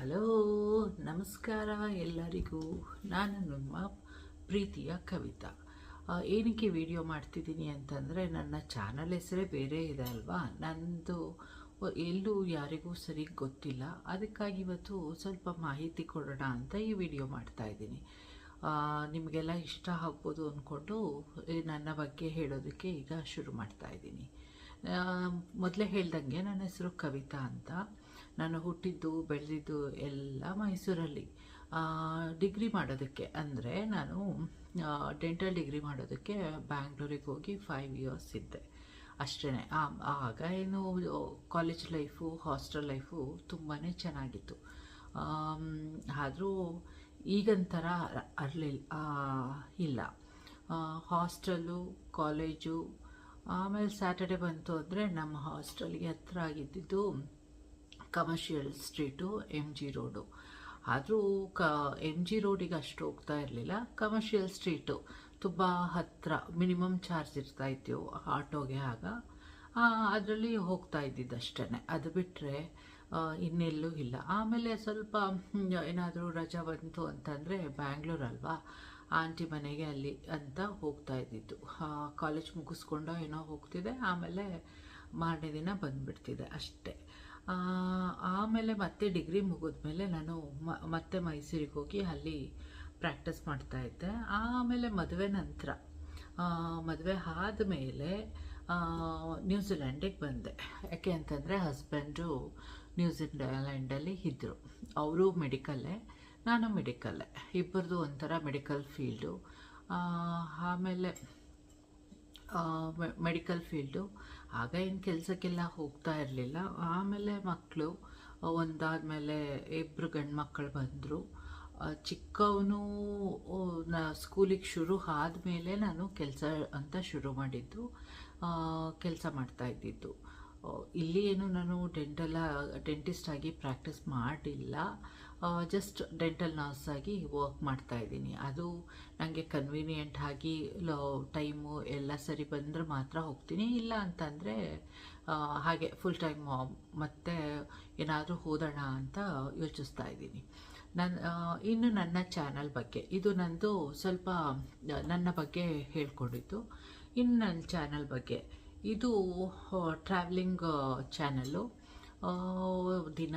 Hello, ನಮಸ್ಕಾರ ಎಲ್ಲರಿಗೂ. ನಾನು ನಿಮ್ಮ ಪ್ರೀತಿಯ ಕವಿತಾ. ಏನಕ್ಕೆ ವಿಡಿಯೋ ಮಾಡ್ತಿದ್ದೀನಿ ಅಂತಂದರೆ, ನನ್ನ ಚಾನಲ್ ಹೆಸರೇ ಬೇರೆ ಇದೆ ಅಲ್ವಾ. ನನ್ನದು ಎಲ್ಲೂ ಯಾರಿಗೂ ಸರಿ ಗೊತ್ತಿಲ್ಲ. ಅದಕ್ಕಾಗಿ ಇವತ್ತು ಸ್ವಲ್ಪ ಮಾಹಿತಿ ಕೊಡೋಣ ಅಂತ ಈ ವಿಡಿಯೋ ಮಾಡ್ತಾಯಿದ್ದೀನಿ. ನಿಮಗೆಲ್ಲ ಇಷ್ಟ ಆಗ್ಬೋದು ಅಂದ್ಕೊಂಡು ನನ್ನ ಬಗ್ಗೆ ಹೇಳೋದಕ್ಕೆ ಈಗ ಶುರು ಮಾಡ್ತಾಯಿದ್ದೀನಿ. ಮೊದಲೇ ಹೇಳ್ದಂಗೆ ನನ್ನ ಹೆಸರು ಕವಿತಾ ಅಂತ. ನಾನು ಹುಟ್ಟಿದ್ದು ಬೆಳೆದಿದ್ದು ಎಲ್ಲ ಮೈಸೂರಲ್ಲಿ. ಡಿಗ್ರಿ ಮಾಡೋದಕ್ಕೆ ಅಂದರೆ ನಾನು ಡೆಂಟಲ್ ಡಿಗ್ರಿ ಮಾಡೋದಕ್ಕೆ ಬ್ಯಾಂಗ್ಳೂರಿಗೆ ಹೋಗಿ 5 ಇಯರ್ಸ್ ಇದ್ದೆ ಅಷ್ಟೇ. ಆಗ ಏನು ಕಾಲೇಜ್ ಲೈಫು, ಹಾಸ್ಟೆಲ್ ಲೈಫು ತುಂಬಾ ಚೆನ್ನಾಗಿತ್ತು. ಆದರೂ ಈಗಂತರ ಇಲ್ಲ. ಹಾಸ್ಟೆಲ್ಲು, ಕಾಲೇಜು, ಆಮೇಲೆ ಸ್ಯಾಟರ್ಡೆ ಬಂತು ಅಂದರೆ ನಮ್ಮ ಹಾಸ್ಟೆಲ್ಗೆ ಹತ್ರ ಆಗಿದ್ದಿದ್ದು ಕಮರ್ಷಿಯಲ್ ಸ್ಟ್ರೀಟು, MG ರೋಡು. ಆದರೂ MG ರೋಡಿಗೆ ಅಷ್ಟು ಹೋಗ್ತಾ ಇರಲಿಲ್ಲ. ಕಮರ್ಷಿಯಲ್ ಸ್ಟ್ರೀಟು ತುಂಬ ಹತ್ತಿರ, ಮಿನಿಮಮ್ ಚಾರ್ಜ್ ಇರ್ತಾಯಿತ್ತು ಆಟೋಗೆ. ಆಗ ಅದರಲ್ಲಿ ಹೋಗ್ತಾ ಇದ್ದಿದ್ದಷ್ಟೇ. ಅದು ಬಿಟ್ಟರೆ ಇನ್ನೆಲ್ಲೂ ಇಲ್ಲ. ಆಮೇಲೆ ಸ್ವಲ್ಪ ಏನಾದರೂ ರಜಾ ಬಂತು ಅಂತಂದರೆ ಬ್ಯಾಂಗ್ಳೂರಲ್ವಾ, ಆಂಟಿ ಮನೆಗೆ ಅಲ್ಲಿ ಅಂತ ಹೋಗ್ತಾ ಇದ್ದಿದ್ದು. ಕಾಲೇಜ್ ಮುಗಿಸ್ಕೊಂಡು ಏನೋ ಹೋಗ್ತಿದ್ದೆ, ಆಮೇಲೆ ಮಾರನೇ ದಿನ ಬಂದುಬಿಡ್ತಿದ್ದೆ ಅಷ್ಟೇ. ಆಮೇಲೆ ಮತ್ತೆ ಡಿಗ್ರಿ ಮುಗಿದ್ಮೇಲೆ ನಾನು ಮತ್ತೆ ಮೈಸೂರಿಗೆ ಹೋಗಿ ಅಲ್ಲಿ ಪ್ರಾಕ್ಟೀಸ್ ಮಾಡ್ತಾಯಿದ್ದೆ. ಆಮೇಲೆ ಮದುವೆ ನಂತರ, ಮದುವೆ ಆದಮೇಲೆ ನ್ಯೂಜಿಲ್ಯಾಂಡಿಗೆ ಬಂದೆ. ಯಾಕೆ ಅಂತಂದರೆ ಹಸ್ಬೆಂಡು ನ್ಯೂಜಿಲ್ಯಾಂಡಲ್ಲಿ ಇದ್ದರು. ಅವರು ಮೆಡಿಕಲ್ಲೇ, ನಾನು ಮೆಡಿಕಲ್ಲೇ, ಇಬ್ಬರದು ಒಂಥರ ಮೆಡಿಕಲ್ ಫೀಲ್ಡು. ಆಮೇಲೆ ಮೆಡಿಕಲ್ ಫೀಲ್ಡು ಆಗ ಏನು ಕೆಲಸಕ್ಕೆಲ್ಲ ಹೋಗ್ತಾ ಇರಲಿಲ್ಲ. ಆಮೇಲೆ ಮಕ್ಕಳು ಒಂದಾದಮೇಲೆ 2 ಗಂಡು ಮಕ್ಕಳು ಬಂದರು. ಚಿಕ್ಕವನು ಸ್ಕೂಲಿಗೆ ಶುರು ಆದಮೇಲೆ ನಾನು ಕೆಲಸ ಅಂತ ಶುರು ಮಾಡಿದ್ದು, ಕೆಲಸ ಮಾಡ್ತಾಯಿದ್ದಿದ್ದು. ಇಲ್ಲಿ ಏನು ನಾನು ಡೆಂಟಿಸ್ಟ್ ಆಗಿ ಪ್ರಾಕ್ಟೀಸ್ ಮಾಡಿಲ್ಲ. ಜಸ್ಟ್ ಡೆಂಟಲ್ ನರ್ಸ್ ಆಗಿ ವರ್ಕ್ ಮಾಡ್ತಾಯಿದ್ದೀನಿ. ಅದು ನನಗೆ ಕನ್ವೀನಿಯೆಂಟ್ ಆಗಿ ಟೈಮು ಎಲ್ಲ ಸರಿ ಬಂದರೆ ಮಾತ್ರ ಹೋಗ್ತೀನಿ. ಇಲ್ಲ ಅಂತಂದರೆ ಹಾಗೆ ಫುಲ್ ಟೈಮ್ ಮತ್ತೆ ಏನಾದರೂ ಓದೋಣ ಅಂತ ಯೋಚಿಸ್ತಾ ಇದ್ದೀನಿ. ಇನ್ನು ನನ್ನ ಚಾನಲ್ ಬಗ್ಗೆ, ಇದು ನಂದು ಸ್ವಲ್ಪ ನನ್ನ ಬಗ್ಗೆ ಹೇಳ್ಕೊಂಡಿದ್ದು. ಇನ್ನು ನನ್ನ ಚಾನಲ್ ಬಗ್ಗೆ, ಇದು ಟ್ರಾವೆಲಿಂಗ್ ಚಾನಲ್ಲು. ದಿನ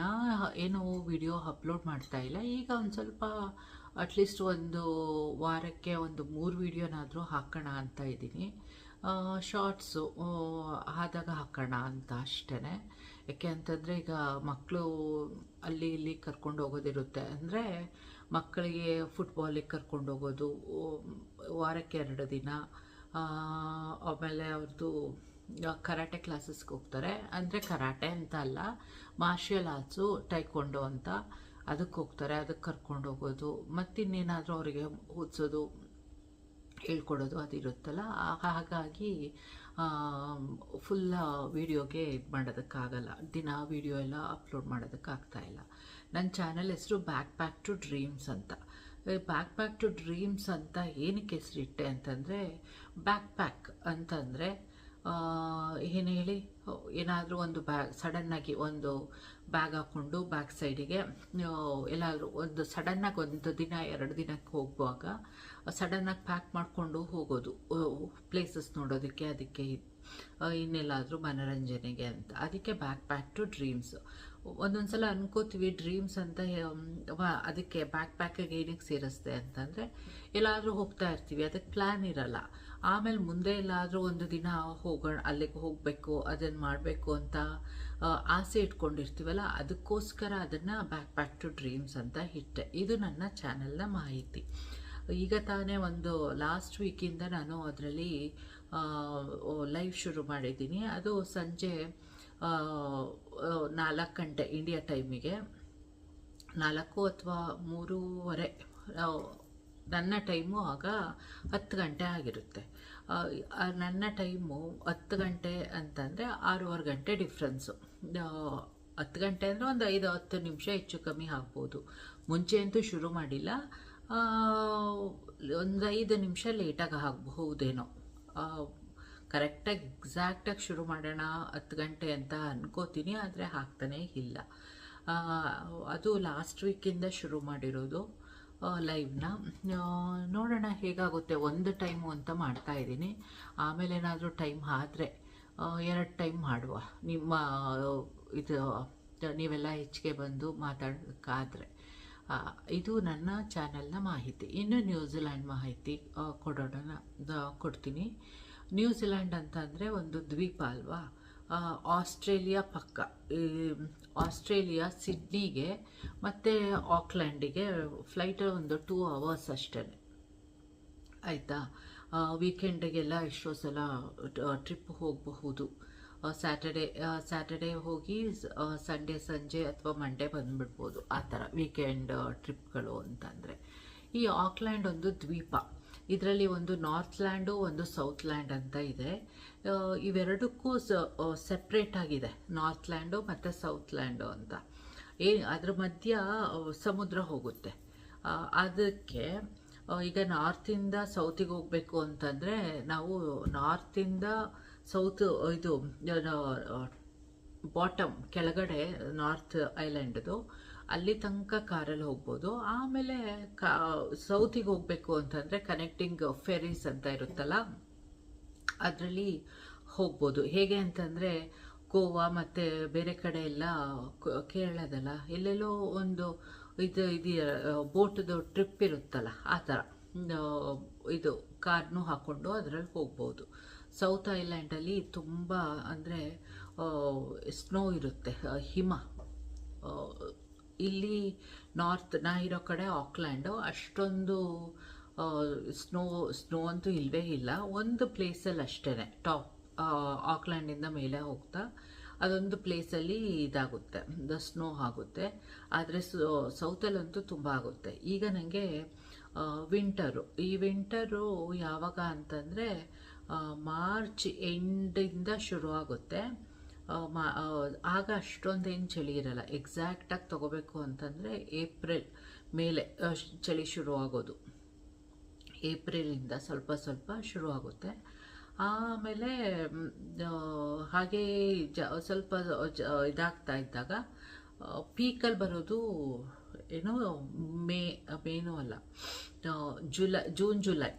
ಏನು ವಿಡಿಯೋ ಅಪ್ಲೋಡ್ ಮಾಡ್ತಾಯಿಲ್ಲ. ಈಗ ಒಂದು ಸ್ವಲ್ಪ ಅಟ್ಲೀಸ್ಟ್ ಒಂದು ವಾರಕ್ಕೆ ಒಂದು 3 ವಿಡಿಯೋನಾದರೂ ಹಾಕೋಣ ಅಂತ ಇದ್ದೀನಿ. ಶಾರ್ಟ್ಸು ಆದಾಗ ಹಾಕೋಣ ಅಂತ ಅಷ್ಟೇ. ಯಾಕೆ ಅಂತಂದರೆ ಈಗ ಮಕ್ಕಳು ಅಲ್ಲಿ ಇಲ್ಲಿ ಕರ್ಕೊಂಡು ಹೋಗೋದಿರುತ್ತೆ. ಅಂದರೆ ಮಕ್ಕಳಿಗೆ ಫುಟ್ಬಾಲಿಗೆ ಕರ್ಕೊಂಡು ಹೋಗೋದು ವಾರಕ್ಕೆ 2 ದಿನ. ಆಮೇಲೆ ಅವ್ರದ್ದು ಕರಾಟೆ ಕ್ಲಾಸಸ್ಗೆ ಹೋಗ್ತಾರೆ. ಅಂದರೆ ಕರಾಟೆ ಅಂತ ಅಲ್ಲ, ಮಾರ್ಷಿಯಲ್ ಆರ್ಟ್ಸು, ಟೈಕೊಂಡೋ ಅಂತ, ಅದಕ್ಕೆ ಹೋಗ್ತಾರೆ. ಅದಕ್ಕೆ ಕರ್ಕೊಂಡು ಹೋಗೋದು, ಮತ್ತಿನ್ನೇನಾದರೂ ಅವರಿಗೆ ಓದಿಸೋದು, ಹೇಳ್ಕೊಡೋದು ಅದಿರುತ್ತಲ್ಲ. ಹಾಗಾಗಿ ಫುಲ್ ವೀಡಿಯೋಗೆ ಇದು ಮಾಡೋದಕ್ಕಾಗಲ್ಲ. ದಿನ ವೀಡಿಯೋ ಎಲ್ಲ ಅಪ್ಲೋಡ್ ಮಾಡೋದಕ್ಕಾಗ್ತಾಯಿಲ್ಲ. ನನ್ನ ಚಾನಲ್ ಹೆಸರು ಬ್ಯಾಕ್ ಪ್ಯಾಕ್ ಟು ಡ್ರೀಮ್ಸ್ ಅಂತ. ಬ್ಯಾಕ್ ಪ್ಯಾಕ್ ಟು ಡ್ರೀಮ್ಸ್ ಅಂತ ಏನಕ್ಕೆ ಹೆಸರಿಟ್ಟೆ ಅಂತಂದರೆ, ಬ್ಯಾಕ್ ಪ್ಯಾಕ್ ಅಂತಂದರೆ ಏನು ಹೇಳಿ, ಏನಾದರೂ ಒಂದು ಸಡನ್ನಾಗಿ ಒಂದು ಬ್ಯಾಗ್ ಹಾಕ್ಕೊಂಡು ಬ್ಯಾಕ್ ಸೈಡಿಗೆ ಎಲ್ಲಾದರೂ ಒಂದು ಸಡನ್ನಾಗಿ ಒಂದು ದಿನ 2 ದಿನಕ್ಕೆ ಹೋಗುವಾಗ ಸಡನ್ನಾಗಿ ಪ್ಯಾಕ್ ಮಾಡಿಕೊಂಡು ಹೋಗೋದು ಪ್ಲೇಸಸ್ ನೋಡೋದಕ್ಕೆ, ಅದಕ್ಕೆ ಇನ್ನೆಲ್ಲಾದರೂ ಮನೋರಂಜನೆಗೆ ಅಂತ. ಅದಕ್ಕೆ ಬ್ಯಾಕ್ ಪ್ಯಾಕ್ ಟು ಡ್ರೀಮ್ಸ್. ಒಂದೊಂದು ಸಲ ಅನ್ಕೋತೀವಿ ಡ್ರೀಮ್ಸ್ ಅಂತ, ಅದಕ್ಕೆ ಬ್ಯಾಕ್ ಪ್ಯಾಕಿಗೆ ಏನಕ್ಕೆ ಸೇರಿಸ್ತೆ ಅಂತಂದರೆ, ಎಲ್ಲಾದರೂ ಹೋಗ್ತಾ ಇರ್ತೀವಿ, ಅದಕ್ಕೆ ಪ್ಲ್ಯಾನ್ ಇರಲ್ಲ. ಆಮೇಲೆ ಮುಂದೆ ಎಲ್ಲಾದರೂ ಒಂದು ದಿನ ಹೋಗೋಣ, ಅಲ್ಲಿಗೆ ಹೋಗಬೇಕು, ಅದನ್ನು ಮಾಡಬೇಕು ಅಂತ ಆಸೆ ಇಟ್ಕೊಂಡಿರ್ತೀವಲ್ಲ, ಅದಕ್ಕೋಸ್ಕರ ಅದನ್ನು ಬ್ಯಾಕ್ ಪ್ಯಾಕ್ ಟು ಡ್ರೀಮ್ಸ್ ಅಂತ ಇಟ್ಟೆ. ಇದು ನನ್ನ ಚಾನಲ್ನ ಮಾಹಿತಿ. ಈಗ ತಾನೇ ಒಂದು ಲಾಸ್ಟ್ ವೀಕಿಂದ ನಾನು ಅದರಲ್ಲಿ ಲೈವ್ ಶುರು ಮಾಡಿದ್ದೀನಿ. ಅದು ಸಂಜೆ 4 ಗಂಟೆ ಇಂಡಿಯಾ ಟೈಮಿಗೆ, 4 ಅಥವಾ 3:30 ನನ್ನ ಟೈಮು. ಆಗ 10 ಗಂಟೆ ಆಗಿರುತ್ತೆ. ನನ್ನ ಟೈಮು 10 ಗಂಟೆ ಅಂತಂದರೆ 6:15 ಗಂಟೆ ಡಿಫ್ರೆನ್ಸು. 10 ಗಂಟೆ ಅಂದರೆ ಒಂದು 5-10 ನಿಮಿಷ ಹೆಚ್ಚು ಕಮ್ಮಿ ಆಗ್ಬೋದು. ಮುಂಚೆ ಅಂತೂ ಶುರು ಮಾಡಿಲ್ಲ, ಒಂದು 5 ನಿಮಿಷ ಲೇಟಾಗಿ ಆಗಬಹುದೇನೋ. ಕರೆಕ್ಟಾಗಿ ಎಕ್ಸಾಕ್ಟಾಗಿ ಶುರು ಮಾಡೋಣ 10 ಗಂಟೆ ಅಂತ ಅನ್ಕೋತೀನಿ, ಆದರೆ ಆಗ್ತಾನೇ ಇಲ್ಲ. ಆ, ಅದು ಲಾಸ್ಟ್ ವೀಕಿಂದ ಶುರು ಮಾಡಿರೋದು ಲೈವ್ನ. ನೋಡೋಣ ಹೇಗಾಗುತ್ತೆ. ಒಂದು ಟೈಮು ಅಂತ ಮಾಡ್ತಾ ಇದ್ದೀನಿ, ಆಮೇಲೆ ಏನಾದರೂ ಟೈಮ್ ಆದರೆ 2 ಟೈಮ್ ಮಾಡುವ. ನಿಮ್ಮ ಇದು ನೀವೆಲ್ಲ ಹೆಚ್ಚಿಗೆ ಬಂದು ಮಾತಾಡೋದಕ್ಕಾದರೆ. ಇದು ನನ್ನ ಚಾನಲ್ನ ಮಾಹಿತಿ. ಇನ್ನು ನ್ಯೂಜಿಲ್ಯಾಂಡ್ ಮಾಹಿತಿ ಕೊಡ್ತೀನಿ. ನ್ಯೂಜಿಲ್ಯಾಂಡ್ ಅಂತಂದರೆ ಒಂದು ದ್ವೀಪ ಅಲ್ವಾ, ಆಸ್ಟ್ರೇಲಿಯಾ ಪಕ್ಕ. ಆಸ್ಟ್ರೇಲಿಯಾ ಸಿಡ್ನಿಗೆ ಮತ್ತು ಆಕ್ಲ್ಯಾಂಡಿಗೆ ಫ್ಲೈಟ್ ಒಂದು 2 ಅವರ್ಸ್ ಅಷ್ಟೇ. ಆಯಿತಾ, ವೀಕೆಂಡಿಗೆಲ್ಲ ಎಷ್ಟೋ ಸಲ ಟ್ರಿಪ್ ಹೋಗಬಹುದು. ಸ್ಯಾಟರ್ಡೇ ಹೋಗಿ ಸಂಡೇ ಸಂಜೆ ಅಥವಾ ಮಂಡೇ ಬಂದುಬಿಡ್ಬೋದು, ಆ ಥರ ವೀಕೆಂಡ್ ಟ್ರಿಪ್ಗಳು ಅಂತಂದರೆ. ಈ ಆಕ್ಲ್ಯಾಂಡ್ ಒಂದು ದ್ವೀಪ. ಇದರಲ್ಲಿ ಒಂದು ನಾರ್ತ್ ಲ್ಯಾಂಡು ಒಂದು ಸೌತ್ ಲ್ಯಾಂಡ್ ಅಂತ ಇದೆ. ಇವೆರಡಕ್ಕೂ ಸೆಪ್ರೇಟ್ ಆಗಿದೆ, ನಾರ್ತ್ ಲ್ಯಾಂಡು ಮತ್ತು ಸೌತ್ ಲ್ಯಾಂಡು ಅಂತ. ಅದ್ರ ಮಧ್ಯ ಸಮುದ್ರ ಹೋಗುತ್ತೆ. ಅದಕ್ಕೆ ಈಗ ನಾರ್ತಿಂದ ಸೌತಿಗೆ ಹೋಗಬೇಕು ಅಂತಂದರೆ ನಾವು ನಾರ್ತಿಂದ ಸೌತ್ ಇದು ಬಾಟಮ್ ಕೆಳಗಡೆ ನಾರ್ತ್ ಐಲ್ಯಾಂಡ್ದು ಅಲ್ಲಿ ತನಕ ಕಾರಲ್ಲಿ ಹೋಗ್ಬೋದು. ಆಮೇಲೆ ಸೌತಿಗೆ ಹೋಗಬೇಕು ಅಂತಂದರೆ ಕನೆಕ್ಟಿಂಗ್ ಫೆರೀಸ್ ಅಂತ ಇರುತ್ತಲ್ಲ, ಅದರಲ್ಲಿ ಹೋಗ್ಬೋದು. ಹೇಗೆ ಅಂತಂದರೆ ಗೋವಾ ಮತ್ತು ಬೇರೆ ಕಡೆ ಎಲ್ಲ ಕೇರಳದಲ್ಲ ಎಲ್ಲೆಲ್ಲೋ ಒಂದು ಇದು ಬೋಟ್ದು ಟ್ರಿಪ್ ಇರುತ್ತಲ್ಲ, ಆ ಥರ ಇದು ಕಾರ್ನು ಹಾಕ್ಕೊಂಡು ಅದರಲ್ಲಿ ಹೋಗ್ಬೋದು. ಸೌತ್ ಐಲ್ಯಾಂಡಲ್ಲಿ ತುಂಬ ಅಂದರೆ ಸ್ನೋ ಇರುತ್ತೆ, ಹಿಮ. ಇಲ್ಲಿ ನಾ ಇರೋ ಕಡೆ ಆಕ್ಲ್ಯಾಂಡು ಅಷ್ಟೊಂದು ಸ್ನೋ ಅಂತೂ ಇಲ್ಲವೇ ಇಲ್ಲ. ಒಂದು ಪ್ಲೇಸಲ್ಲಿ ಅಷ್ಟೇ ಟಾಪ್ ಆಕ್ಲ್ಯಾಂಡಿಂದ ಮೇಲೆ ಹೋಗ್ತಾ ಅದೊಂದು ಪ್ಲೇಸಲ್ಲಿ ಇದಾಗುತ್ತೆ, ಸ್ನೋ ಆಗುತ್ತೆ. ಆದರೆ ಸೌತಲ್ಲಂತೂ ತುಂಬ ಆಗುತ್ತೆ. ಈಗ ನನಗೆ ಈ ವಿಂಟರು ಯಾವಾಗ ಅಂತಂದರೆ ಮಾರ್ಚ್ ಎಂಡಿಂದ ಶುರು ಆಗುತ್ತೆ. ಆಗ ಅಷ್ಟೊಂದೇನು ಚಳಿ ಇರಲ್ಲ. ಎಕ್ಸಾಕ್ಟಾಗಿ ತೊಗೋಬೇಕು ಅಂತಂದರೆ ಏಪ್ರಿಲ್ ಮೇಲೆ ಚಳಿ ಶುರು ಆಗೋದು. ಏಪ್ರಿಲಿಂದ ಸ್ವಲ್ಪ ಸ್ವಲ್ಪ ಶುರು ಆಗುತ್ತೆ. ಆಮೇಲೆ ಹಾಗೇ ಸ್ವಲ್ಪ ಇದಾಗ್ತಾ ಇದ್ದಾಗ ಪೀಕಲ್ಲಿ ಬರೋದು ಏನೋ ಮೇನೂ ಅಲ್ಲ, ಜೂನ್ ಜುಲೈ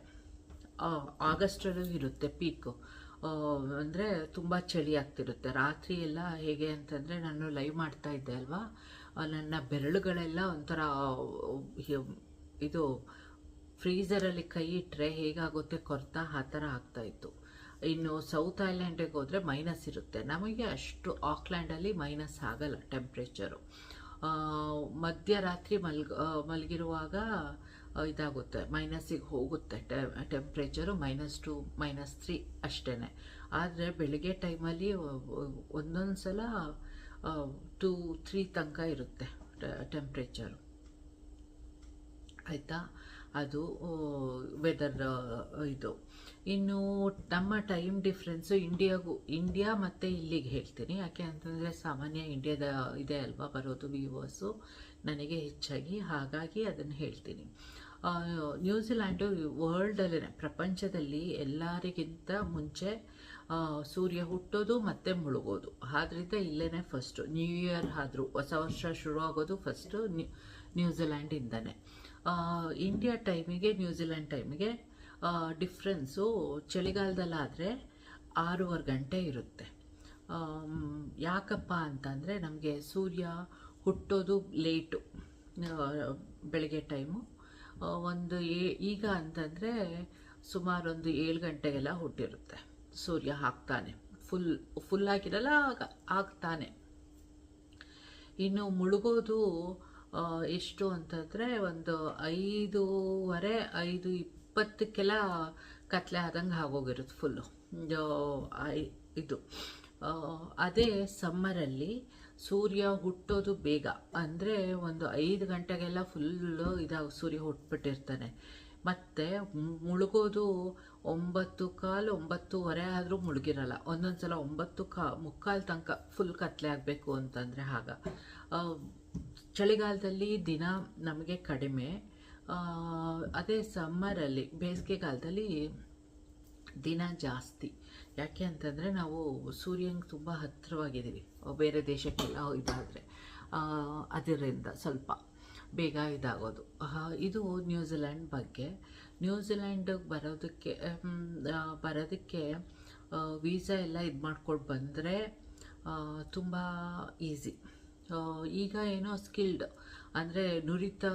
ಆಗಸ್ಟಲ್ಲೂ ಇರುತ್ತೆ ಪೀಕು. ಅಂದರೆ ತುಂಬ ಚಳಿ ಆಗ್ತಿರುತ್ತೆ. ರಾತ್ರಿ ಎಲ್ಲ ಹೇಗೆ ಅಂತಂದರೆ ನಾನು ಲೈವ್ ಮಾಡ್ತಾ ಇದ್ದೆ ಅಲ್ವಾ, ನನ್ನ ಬೆರಳುಗಳೆಲ್ಲ ಒಂಥರ ಇದು ಫ್ರೀಝರಲ್ಲಿ ಕೈ ಇಟ್ಟರೆ ಹೇಗಾಗುತ್ತೆ ಕೊರ್ತಾ ಆ ಥರ ಆಗ್ತಾಯಿತ್ತು. ಇನ್ನು ಸೌತ್ ಐಲ್ಯಾಂಡಿಗೆ ಹೋದರೆ ಮೈನಸ್ ಇರುತ್ತೆ. ನಮಗೆ ಅಷ್ಟು ಆಕ್ಲ್ಯಾಂಡಲ್ಲಿ ಮೈನಸ್ ಆಗಲ್ಲ ಟೆಂಪ್ರೇಚರು. ಮಧ್ಯರಾತ್ರಿ ಮಲಗಿರುವಾಗ ಇದಾಗುತ್ತೆ, ಮೈನಸ್ಸಿಗೆ ಹೋಗುತ್ತೆ ಟೆಂಪ್ರೇಚರು, -2 -3 ಅಷ್ಟೇ. ಆದರೆ ಬೆಳಿಗ್ಗೆ ಟೈಮಲ್ಲಿ ಒಂದೊಂದು ಸಲ 2-3 ತನಕ ಇರುತ್ತೆ ಟೆಂಪ್ರೇಚರು. ಆಯಿತಾ, ಅದು ವೆದರ್ ಇದು. ಇನ್ನು ನಮ್ಮ ಟೈಮ್ ಡಿಫ್ರೆನ್ಸು ಇಂಡಿಯಾ ಮತ್ತು ಇಲ್ಲಿಗೆ ಹೇಳ್ತೀನಿ. ಯಾಕೆ ಅಂತಂದರೆ ಸಾಮಾನ್ಯ ಇಂಡಿಯಾದ ಇದೆ ಅಲ್ವಾ ಬರೋದು ವ್ಯೂವರ್ಸು ನನಗೆ ಹೆಚ್ಚಾಗಿ, ಹಾಗಾಗಿ ಅದನ್ನು ಹೇಳ್ತೀನಿ. ನ್ಯೂಜಿಲ್ಯಾಂಡು ವರ್ಲ್ಡಲ್ಲೇ, ಪ್ರಪಂಚದಲ್ಲಿ ಎಲ್ಲರಿಗಿಂತ ಮುಂಚೆ ಸೂರ್ಯ ಹುಟ್ಟೋದು ಮತ್ತು ಮುಳುಗೋದು. ಆದ್ದರಿಂದ ಇಲ್ಲೇ ಫಸ್ಟು ನ್ಯೂ ಇಯರ್ ಆದರೂ ಹೊಸ ವರ್ಷ ಶುರು ಆಗೋದು ಫಸ್ಟು ನ್ಯೂಜಿಲ್ಯಾಂಡಿಂದನೇ. ಇಂಡಿಯಾ ಟೈಮಿಗೆ ನ್ಯೂಜಿಲ್ಯಾಂಡ್ ಟೈಮಿಗೆ ಡಿಫ್ರೆನ್ಸು ಚಳಿಗಾಲದಲ್ಲಾದರೆ 6:15 ಗಂಟೆ ಇರುತ್ತೆ. ಯಾಕಪ್ಪ ಅಂತಂದರೆ ನಮಗೆ ಸೂರ್ಯ ಹುಟ್ಟೋದು ಲೇಟು, ಬೆಳಗ್ಗೆ ಟೈಮು. ಈಗ ಅಂತಂದರೆ ಸುಮಾರು ಒಂದು 7 ಗಂಟೆಗೆಲ್ಲ ಹುಟ್ಟಿರುತ್ತೆ ಸೂರ್ಯ, ಹಾಕ್ತಾನೆ. ಫುಲ್ ಆಗಿರಲ್ಲ, ಆಗ್ತಾನೆ. ಇನ್ನು ಮುಳುಗೋದು ಎಷ್ಟು ಅಂತಂದರೆ ಒಂದು 5:15 5:20 ಕತ್ಲೆ ಆದಂಗೆ ಆಗೋಗಿರುತ್ತೆ ಫುಲ್ಲು ಇದು. ಅದೇ ಸಮ್ಮರಲ್ಲಿ ಸೂರ್ಯ ಹುಟ್ಟೋದು ಬೇಗ, ಅಂದರೆ ಒಂದು 5 ಗಂಟೆಗೆಲ್ಲ ಫುಲ್ಲು ಸೂರ್ಯ ಹುಟ್ಬಿಟ್ಟಿರ್ತಾನೆ. ಮತ್ತು ಮುಳುಗೋದು 9:15 9:30 ಆದರೂ ಮುಳುಗಿರಲ್ಲ. ಒಂದೊಂದು ಸಲ 9:45 ತನಕ ಫುಲ್ ಕತ್ಲೆ ಆಗಬೇಕು ಅಂತಂದರೆ. ಆಗ ಚಳಿಗಾಲದಲ್ಲಿ ದಿನ ನಮಗೆ ಕಡಿಮೆ. ಅದೇ ಸಮ್ಮರಲ್ಲಿ, ಬೇಸಿಗೆಗಾಲದಲ್ಲಿ ದಿನ ಜಾಸ್ತಿ. ಯಾಕೆ ಅಂತಂದರೆ ನಾವು ಸೂರ್ಯಂಗೆ ತುಂಬ ಹತ್ತಿರವಾಗಿದ್ದೀವಿ ಬೇರೆ ದೇಶಕ್ಕೆಲ್ಲ ಇದಾದರೆ. ಅದರಿಂದ ಸ್ವಲ್ಪ ಬೇಗ ಇದಾಗೋದು. ಇದು ನ್ಯೂಜಿಲ್ಯಾಂಡ್ ಬಗ್ಗೆ. ನ್ಯೂಜಿಲ್ಯಾಂಡಿಗೆ ಬರೋದಕ್ಕೆ ವೀಸಾ ಎಲ್ಲ ಇದು ಮಾಡ್ಕೊಂಡು ಬಂದರೆ ತುಂಬ ಈಸಿ. ಈಗ ಏನೋ ಸ್ಕಿಲ್ಡ್ ಅಂದರೆ ನುರಿತ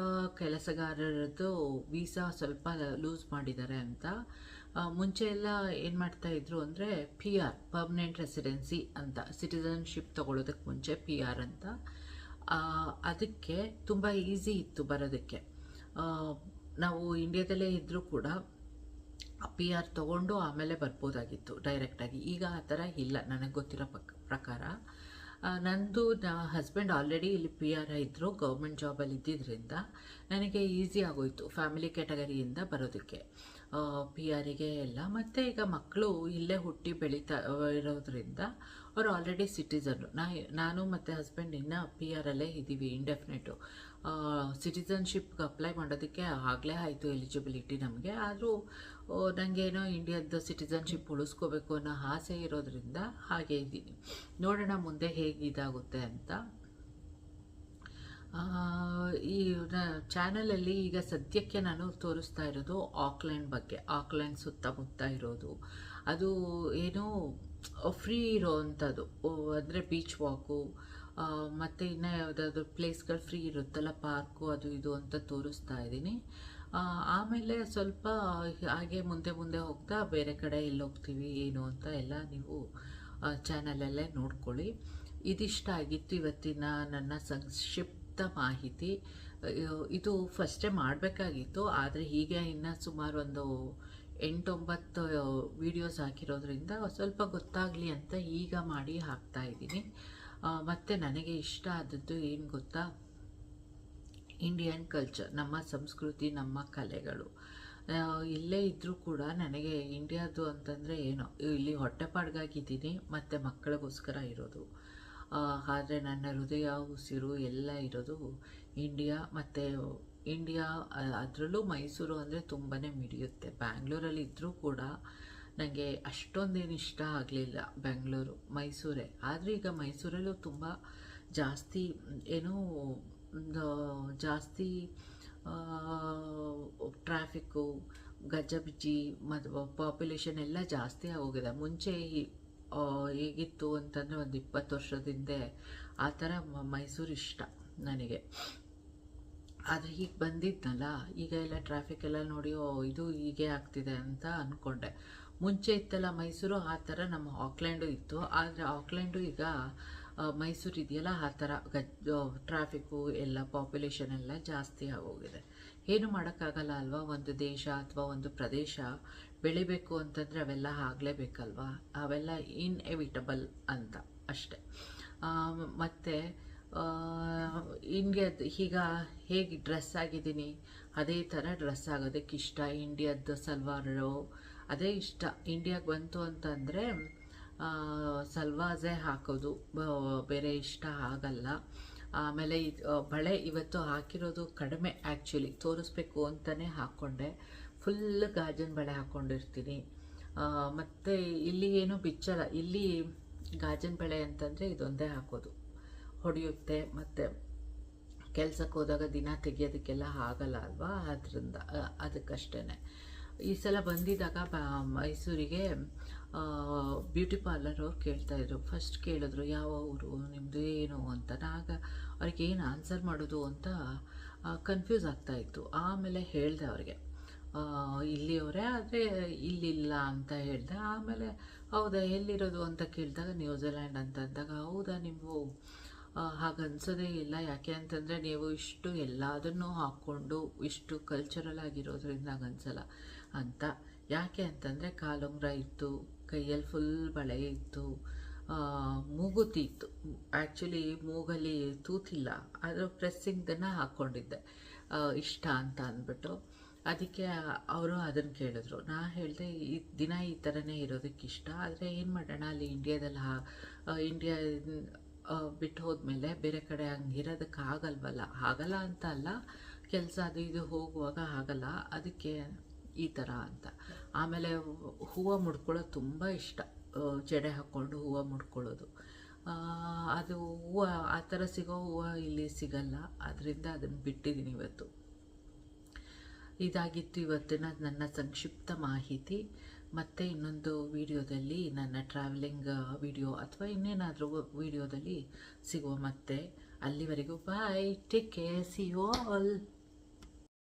ಕೆಲಸಗಾರರದ್ದು ವೀಸಾ ಸ್ವಲ್ಪ ಲೂಸ್ ಮಾಡಿದ್ದಾರೆ ಅಂತ. ಮುಂಚೆ ಎಲ್ಲ ಏನು ಮಾಡ್ತಾಯಿದ್ರು ಅಂದರೆ PR, ಪರ್ಮನೆಂಟ್ ರೆಸಿಡೆನ್ಸಿ ಅಂತ, ಸಿಟಿಸನ್ಶಿಪ್ ತೊಗೊಳೋದಕ್ಕೆ ಮುಂಚೆ PR ಅಂತ. ಅದಕ್ಕೆ ತುಂಬ ಈಸಿ ಇತ್ತು ಬರೋದಕ್ಕೆ. ನಾವು ಇಂಡಿಯಾದಲ್ಲೇ ಇದ್ದರೂ ಕೂಡ PR ತೊಗೊಂಡು ಆಮೇಲೆ ಬರ್ಬೋದಾಗಿತ್ತು ಡೈರೆಕ್ಟಾಗಿ. ಈಗ ಆ ಥರ ಇಲ್ಲ ನನಗೆ ಗೊತ್ತಿರೋ ಪ್ರಕಾರ. ನಂದು ಹಸ್ಬೆಂಡ್ ಆಲ್ರೆಡಿ ಇಲ್ಲಿ PR ಇದ್ದರು, ಗೌರ್ಮೆಂಟ್ ಜಾಬಲ್ಲಿ ಇದ್ದಿದ್ದರಿಂದ ನನಗೆ ಈಸಿ ಆಗೋಯಿತು ಫ್ಯಾಮಿಲಿ ಕ್ಯಾಟಗರಿಯಿಂದ ಬರೋದಕ್ಕೆ PR ಎಲ್ಲ. ಮತ್ತು ಈಗ ಮಕ್ಕಳು ಇಲ್ಲೇ ಹುಟ್ಟಿ ಬೆಳೀತಾ ಇರೋದ್ರಿಂದ ಅವರು ಆಲ್ರೆಡಿ ಸಿಟಿಸನ್ನು. ನಾನು ಮತ್ತು ಹಸ್ಬೆಂಡ್ ಇನ್ನೂ PR ಅಲ್ಲೇ ಇದ್ದೀವಿ ಇಂಡೆಫಿನೆಟು. ಸಿಟಿಸನ್ಶಿಪ್ಗೆ ಅಪ್ಲೈ ಮಾಡೋದಕ್ಕೆ ಆಗಲೇ ಆಯಿತು ಎಲಿಜಿಬಿಲಿಟಿ ನಮಗೆ. ಆದರೂ ನನಗೇನೋ ಇಂಡಿಯಾದ ಸಿಟಿಸನ್ಶಿಪ್ ಉಳಿಸ್ಕೋಬೇಕು ಅನ್ನೋ ಆಸೆ ಇರೋದ್ರಿಂದ ಹಾಗೆ ಇದ್ದೀನಿ. ನೋಡೋಣ ಮುಂದೆ ಹೇಗೆ ಇದಾಗುತ್ತೆ ಅಂತ. ಈ ಚಾನಲಲ್ಲಿ ಈಗ ಸದ್ಯಕ್ಕೆ ನಾನು ತೋರಿಸ್ತಾ ಇರೋದು ಆಕ್ಲ್ಯಾಂಡ್ ಬಗ್ಗೆ. ಆಕ್ಲ್ಯಾಂಡ್ ಸುತ್ತಮುತ್ತ ಇರೋದು ಅದು ಏನೋ ಫ್ರೀ ಇರೋವಂಥದ್ದು, ಅಂದರೆ ಬೀಚ್ ವಾಕು ಮತ್ತು ಇನ್ನೂ ಯಾವುದಾದ್ರು ಪ್ಲೇಸ್ಗಳು ಫ್ರೀ ಇರುತ್ತಲ್ಲ, ಪಾರ್ಕು ಅದು ಇದು ಅಂತ ತೋರಿಸ್ತಾ ಇದ್ದೀನಿ. ಆಮೇಲೆ ಸ್ವಲ್ಪ ಹಾಗೆ ಮುಂದೆ ಮುಂದೆ ಹೋಗ್ತಾ ಬೇರೆ ಕಡೆ ಎಲ್ಲಿ ಹೋಗ್ತೀವಿ ಏನು ಅಂತ ಎಲ್ಲ ನೀವು ಚಾನಲಲ್ಲೇ ನೋಡ್ಕೊಳ್ಳಿ. ಇದಿಷ್ಟ ಆಗಿತ್ತು ಇವತ್ತಿನ ನನ್ನ ಸಂಕ್ಷಿಪ್ತ ಮಾಹಿತಿ. ಇದು ಫಸ್ಟೇ ಮಾಡಬೇಕಾಗಿತ್ತು, ಆದರೆ ಹೀಗೆ ಇನ್ನು ಸುಮಾರು ಒಂದು 8-9 ವೀಡಿಯೋಸ್ ಹಾಕಿರೋದ್ರಿಂದ ಸ್ವಲ್ಪ ಗೊತ್ತಾಗಲಿ ಅಂತ ಈಗ ಮಾಡಿ ಹಾಕ್ತಾ ಇದ್ದೀನಿ. ಮತ್ತು ನನಗೆ ಇಷ್ಟ ಆದದ್ದು ಏನು ಗೊತ್ತಾ, ಇಂಡಿಯನ್ ಕಲ್ಚರ್, ನಮ್ಮ ಸಂಸ್ಕೃತಿ, ನಮ್ಮ ಕಲೆಗಳು. ಇಲ್ಲೇ ಇದ್ದರೂ ಕೂಡ ನನಗೆ ಇಂಡಿಯಾದು ಅಂತಂದರೆ ಏನೋ ಇಲ್ಲಿ ಹೊಟ್ಟೆಪಾಡ್ಗಾಗಿದ್ದೀನಿ ಮತ್ತು ಮಕ್ಕಳಿಗೋಸ್ಕರ ಇರೋದು. ಆದರೆ ನನ್ನ ಹೃದಯ ಉಸಿರು ಎಲ್ಲ ಇರೋದು ಇಂಡಿಯಾ. ಮತ್ತು ಇಂಡಿಯಾ ಅದರಲ್ಲೂ ಮೈಸೂರು ಅಂದರೆ ತುಂಬಾ ಮಿಡಿಯುತ್ತೆ. ಬ್ಯಾಂಗ್ಳೂರಲ್ಲಿ ಇದ್ದರೂ ಕೂಡ ನನಗೆ ಅಷ್ಟೊಂದೇನು ಇಷ್ಟ ಆಗಲಿಲ್ಲ ಬೆಂಗಳೂರು, ಮೈಸೂರೇ. ಆದರೆ ಈಗ ಮೈಸೂರಲ್ಲೂ ತುಂಬ ಜಾಸ್ತಿ ಏನೋ ಜಾಸ್ತಿ ಟ್ರಾಫಿಕ್ಕು, ಗಜಿಬಿಜಿ ಮತ್ತು ಪಾಪ್ಯುಲೇಷನ್ ಎಲ್ಲ ಜಾಸ್ತಿ ಆಗೋಗಿದೆ. ಮುಂಚೆ ಹೇಗಿತ್ತು ಅಂತಂದರೆ ಒಂದು 20 ವರ್ಷದ ಆ ಥರ ಮೈಸೂರು ಇಷ್ಟ ನನಗೆ. ಆದರೆ ಈಗ ಬಂದಿದ್ನಲ್ಲ, ಈಗ ಎಲ್ಲ ಟ್ರಾಫಿಕ್ ಎಲ್ಲ ನೋಡಿ ಇದು ಹೀಗೆ ಆಗ್ತಿದೆ ಅಂತ ಅಂದ್ಕೊಂಡೆ. ಮುಂಚೆ ಇತ್ತಲ್ಲ ಮೈಸೂರು, ಆ ಥರ ನಮ್ಮ ಆಕ್ಲ್ಯಾಂಡು ಇತ್ತು. ಆದರೆ ಆಕ್ಲ್ಯಾಂಡು ಈಗ ಮೈಸೂರು ಇದೆಯಲ್ಲ ಆ ಥರ ಟ್ರಾಫಿಕ್ಕು ಎಲ್ಲ ಪಾಪ್ಯುಲೇಷನ್ ಎಲ್ಲ ಜಾಸ್ತಿ ಆಗೋಗಿದೆ. ಏನು ಮಾಡೋಕ್ಕಾಗಲ್ಲ ಅಲ್ವಾ. ಒಂದು ದೇಶ ಅಥವಾ ಒಂದು ಪ್ರದೇಶ ಬೆಳಿಬೇಕು ಅಂತಂದರೆ ಅವೆಲ್ಲ ಆಗಲೇಬೇಕಲ್ವಾ. ಅವೆಲ್ಲ ಇನ್ಎವಿಟಬಲ್ ಅಂತ ಅಷ್ಟೆ. ಮತ್ತು ಇಂಡಿಯಾದ ಈಗ ಹೇಗೆ ಡ್ರೆಸ್ ಆಗಿದ್ದೀನಿ ಅದೇ ಥರ ಡ್ರೆಸ್ ಆಗೋದಕ್ಕೆ ಇಷ್ಟ. ಇಂಡಿಯಾದ ಸಲ್ವಾರು ಅದೇ ಇಷ್ಟ. ಇಂಡಿಯಾಗೆ ಬಂತು ಅಂತಂದರೆ ಸಲ್ವಾಜೇ ಹಾಕೋದು, ಬೇರೆ ಇಷ್ಟ ಆಗಲ್ಲ. ಆಮೇಲೆ ಬಳೆ ಇವತ್ತು ಹಾಕಿರೋದು ಕಡಿಮೆ, ಆ್ಯಕ್ಚುಲಿ ತೋರಿಸ್ಬೇಕು ಅಂತಲೇ ಹಾಕ್ಕೊಂಡೆ. ಫುಲ್ ಗಾಜಿನ ಬಳೆ ಹಾಕ್ಕೊಂಡಿರ್ತೀನಿ. ಮತ್ತು ಇಲ್ಲಿ ಏನೂ ಬಿಚ್ಚಲ್ಲ. ಇಲ್ಲಿ ಗಾಜಿನ ಬಳೆ ಅಂತಂದರೆ ಇದೊಂದೇ ಹಾಕೋದು, ಹೊಡೆಯುತ್ತೆ. ಮತ್ತು ಕೆಲಸಕ್ಕೆ ಹೋದಾಗ ದಿನ ತೆಗಿಯೋದಕ್ಕೆಲ್ಲ ಆಗಲ್ಲ ಅಲ್ವಾ, ಅದರಿಂದ ಅದಕ್ಕಷ್ಟೇ. ಈ ಸಲ ಬಂದಿದ್ದಾಗ ಮೈಸೂರಿಗೆ ಬ್ಯೂಟಿ ಪಾರ್ಲರ್ ಅವ್ರು ಕೇಳ್ತಾಯಿದ್ರು. ಫಸ್ಟ್ ಕೇಳಿದ್ರು ಯಾವ ಊರು ನಿಮ್ಮದು ಏನು ಅಂತ. ಆಗ ಅವ್ರಿಗೆ ಏನು ಆನ್ಸರ್ ಮಾಡೋದು ಅಂತ ಕನ್ಫ್ಯೂಸ್ ಆಗ್ತಾಯಿತ್ತು. ಆಮೇಲೆ ಹೇಳಿದೆ ಅವ್ರಿಗೆ ಇಲ್ಲಿಯವರೇ, ಆದರೆ ಇಲ್ಲಿಲ್ಲ ಅಂತ ಹೇಳಿದೆ. ಆಮೇಲೆ ಹೌದಾ ಎಲ್ಲಿರೋದು ಅಂತ ಕೇಳಿದಾಗ ನ್ಯೂಜಿಲ್ಯಾಂಡ್ ಅಂತ ಅಂದಾಗ, ಹೌದಾ ನೀವು ಹಾಗನ್ಸೋದೇ ಇಲ್ಲ. ಯಾಕೆ ಅಂತಂದರೆ ನೀವು ಇಷ್ಟು ಎಲ್ಲದನ್ನೂ ಹಾಕ್ಕೊಂಡು ಇಷ್ಟು ಕಲ್ಚರಲ್ ಆಗಿರೋದ್ರಿಂದ ಹಾಗನ್ಸಲ್ಲ ಅಂತ. ಯಾಕೆ ಅಂತಂದರೆ ಕಾಲುಂಗ್ರ ಇತ್ತು, ಕೈಯಲ್ಲಿ ಫುಲ್ ಬಳೆ ಇತ್ತು, ಮೂಗುತಿ ಇತ್ತು. ಆ್ಯಕ್ಚುಲಿ ಮೂಗಲ್ಲಿ ತೂತಿಲ್ಲ, ಅದರ ಪ್ರೆಸ್ಸಿಂಗ್ದನ್ನು ಹಾಕ್ಕೊಂಡಿದ್ದೆ ಇಷ್ಟ ಅಂತ ಅಂದ್ಬಿಟ್ಟು. ಅದಕ್ಕೆ ಅವರು ಅದನ್ನು ಕೇಳಿದ್ರು. ನಾ ಹೇಳಿದೆ ಈ ದಿನ ಈ ಥರನೇ ಇರೋದಕ್ಕೆ ಇಷ್ಟ. ಆದರೆ ಏನು ಮಾಡೋಣ, ಅಲ್ಲಿ ಇಂಡಿಯಾ ಬಿಟ್ಟು ಹೋದ್ಮೇಲೆ ಬೇರೆ ಕಡೆ ಹಂಗೆ ಇರೋದಕ್ಕೆ ಆಗಲ್ಲ ಅಂತ ಅಲ್ಲ, ಕೆಲಸ ಅದು ಇದು ಹೋಗುವಾಗ ಆಗಲ್ಲ, ಅದಕ್ಕೆ ಈ ಥರ ಅಂತ. ಆಮೇಲೆ ಹೂವು ಮುಡ್ಕೊಳ್ಳೋದು ತುಂಬ ಇಷ್ಟ, ಜಡೆ ಹಾಕ್ಕೊಂಡು ಹೂವು ಮುಡ್ಕೊಳ್ಳೋದು. ಅದು ಹೂವು ಆ ಥರ ಸಿಗೋ ಹೂವು ಇಲ್ಲಿ ಸಿಗಲ್ಲ, ಅದರಿಂದ ಅದನ್ನು ಬಿಟ್ಟಿದ್ದೀನಿ ಇವತ್ತು. ಇದಾಗಿತ್ತು ಇವತ್ತಿನ ನನ್ನ ಸಂಕ್ಷಿಪ್ತ ಮಾಹಿತಿ. ಮತ್ತು ಇನ್ನೊಂದು ವಿಡಿಯೋದಲ್ಲಿ ನನ್ನ ಟ್ರಾವೆಲಿಂಗ್ ವಿಡಿಯೋ ಅಥವಾ ಇನ್ನೇನಾದರೂ ವಿಡಿಯೋದಲ್ಲಿ ಸಿಗುವ ಮತ್ತೆ. ಅಲ್ಲಿವರೆಗೂ bye, take care, see you all.